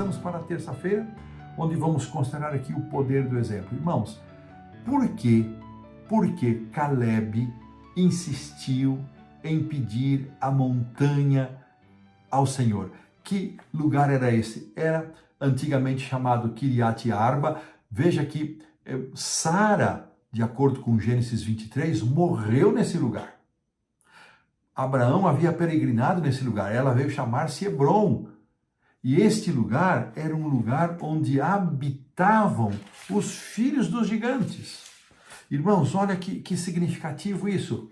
avançamos para a terça-feira, onde vamos considerar aqui o poder do exemplo. Irmãos, por que Caleb insistiu em pedir a montanha ao Senhor? Que lugar era esse? Era antigamente chamado Kiriat Arba. Veja que Sara, de acordo com Gênesis 23, morreu nesse lugar. Abraão havia peregrinado nesse lugar, ela veio chamar-se Hebron. E este lugar era um lugar onde habitavam os filhos dos gigantes. Irmãos, olha que significativo isso.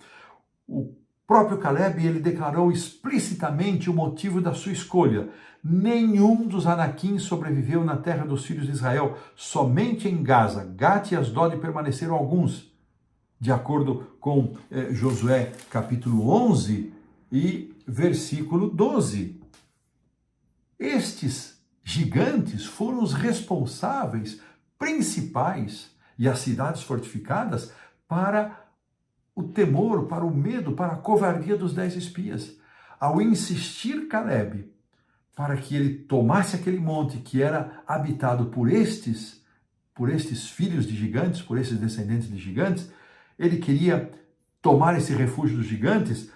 O próprio Caleb, ele declarou explicitamente o motivo da sua escolha. Nenhum dos Anaquim sobreviveu na terra dos filhos de Israel. Somente em Gaza, Gate e Asdod permaneceram alguns. De acordo com Josué capítulo 11 e versículo 12. Estes gigantes foram os responsáveis principais e as cidades fortificadas para o temor, para o medo, para a covardia dos 10 espias. Ao insistir Caleb para que ele tomasse aquele monte que era habitado por estes filhos de gigantes, por esses descendentes de gigantes, ele queria tomar esse refúgio dos gigantes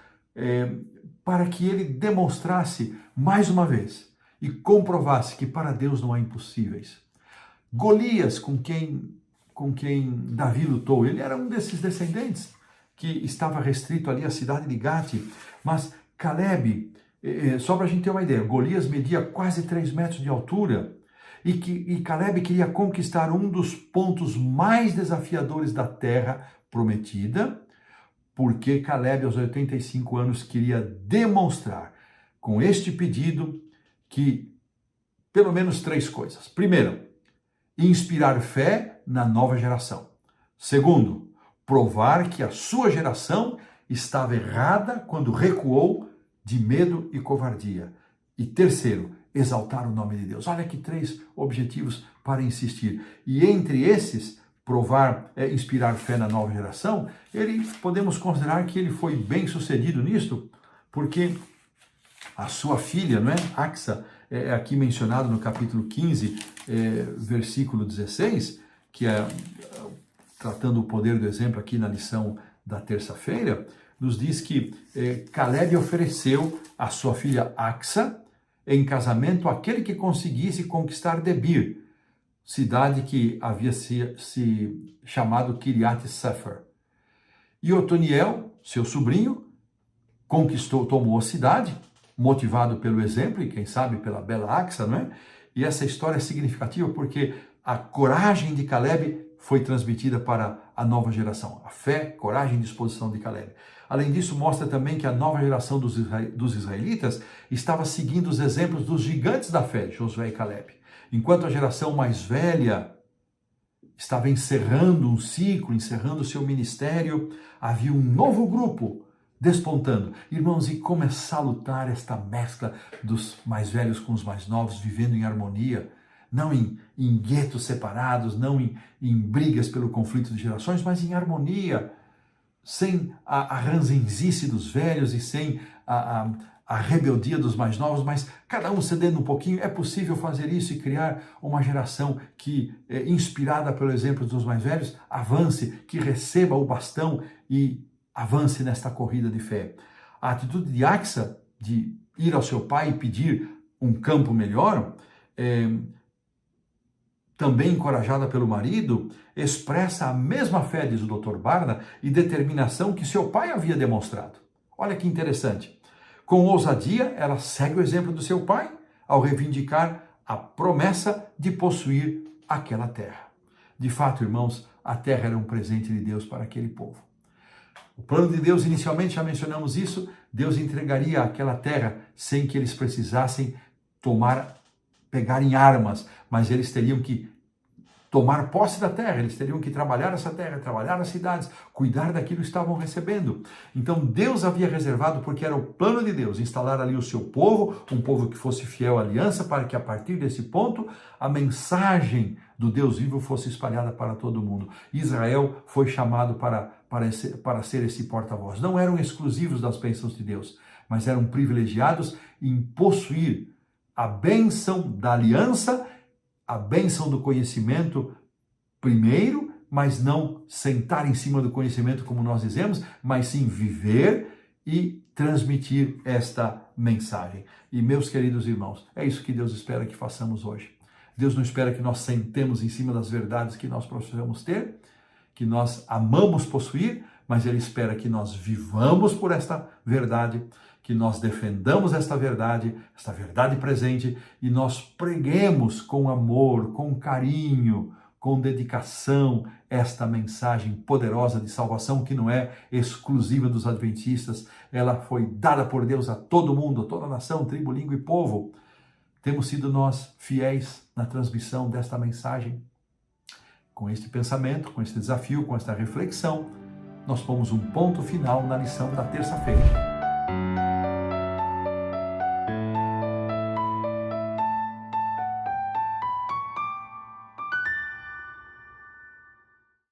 para que ele demonstrasse mais uma vez e comprovasse que para Deus não há impossíveis. Golias, com quem Davi lutou, ele era um desses descendentes que estava restrito ali à cidade de Gate, mas Caleb, só para a gente ter uma ideia, Golias media quase 3 metros de altura e Caleb queria conquistar um dos pontos mais desafiadores da terra prometida, porque Caleb, aos 85 anos, queria demonstrar com este pedido que pelo menos 3 coisas. Primeiro, inspirar fé na nova geração. Segundo, provar que a sua geração estava errada quando recuou de medo e covardia. E terceiro, exaltar o nome de Deus. Olha que 3 objetivos para insistir. E entre esses, inspirar fé na nova geração, podemos considerar que ele foi bem sucedido nisto, porque a sua filha, não é? Axa, aqui mencionado no capítulo 15, versículo 16, que é tratando o poder do exemplo aqui na lição da terça-feira, nos diz que Caleb ofereceu a sua filha Axa em casamento àquele que conseguisse conquistar Debir, cidade que havia se chamado Kiriat Sefer. E Otoniel, seu sobrinho, tomou a cidade, motivado pelo exemplo e quem sabe pela bela Axa, não é? E essa história é significativa porque a coragem de Caleb foi transmitida para a nova geração. A fé, coragem e disposição de Caleb. Além disso, mostra também que a nova geração dos israelitas estava seguindo os exemplos dos gigantes da fé, Josué e Caleb. Enquanto a geração mais velha estava encerrando um ciclo, encerrando o seu ministério, havia um novo grupo despontando. Irmãos, e como é salutar esta mescla dos mais velhos com os mais novos, vivendo em harmonia, não em guetos separados, não em brigas pelo conflito de gerações, mas em harmonia, sem a ranzinzice dos velhos e sem a rebeldia dos mais novos, mas cada um cedendo um pouquinho. É possível fazer isso e criar uma geração que, inspirada pelo exemplo dos mais velhos, avance, que receba o bastão e avance nesta corrida de fé. A atitude de Axa, de ir ao seu pai e pedir um campo melhor, também encorajada pelo marido, expressa a mesma fé, diz o Dr. Barna, e determinação que seu pai havia demonstrado. Olha que interessante. Com ousadia, ela segue o exemplo do seu pai ao reivindicar a promessa de possuir aquela terra. De fato, irmãos, a terra era um presente de Deus para aquele povo. O plano de Deus, inicialmente, já mencionamos isso, Deus entregaria aquela terra sem que eles precisassem pegarem armas, mas eles teriam que tomar posse da terra, eles teriam que trabalhar essa terra, trabalhar as cidades, cuidar daquilo que estavam recebendo. Então Deus havia reservado, porque era o plano de Deus, instalar ali o seu povo, um povo que fosse fiel à aliança, para que a partir desse ponto a mensagem do Deus vivo fosse espalhada para todo mundo. Israel foi chamado para ser esse porta-voz. Não eram exclusivos das bênçãos de Deus, mas eram privilegiados em possuir a bênção da aliança, a bênção do conhecimento primeiro, mas não sentar em cima do conhecimento, como nós dizemos, mas sim viver e transmitir esta mensagem. E meus queridos irmãos, é isso que Deus espera que façamos hoje. Deus não espera que nós sentemos em cima das verdades que nós precisamos ter, que nós amamos possuir, mas Ele espera que nós vivamos por esta verdade, que nós defendamos esta verdade presente, e nós preguemos com amor, com carinho, com dedicação, esta mensagem poderosa de salvação que não é exclusiva dos adventistas, ela foi dada por Deus a todo mundo, a toda nação, tribo, língua e povo. Temos sido nós fiéis na transmissão desta mensagem. Com este pensamento, com este desafio, com esta reflexão, nós pomos um ponto final na lição da terça-feira.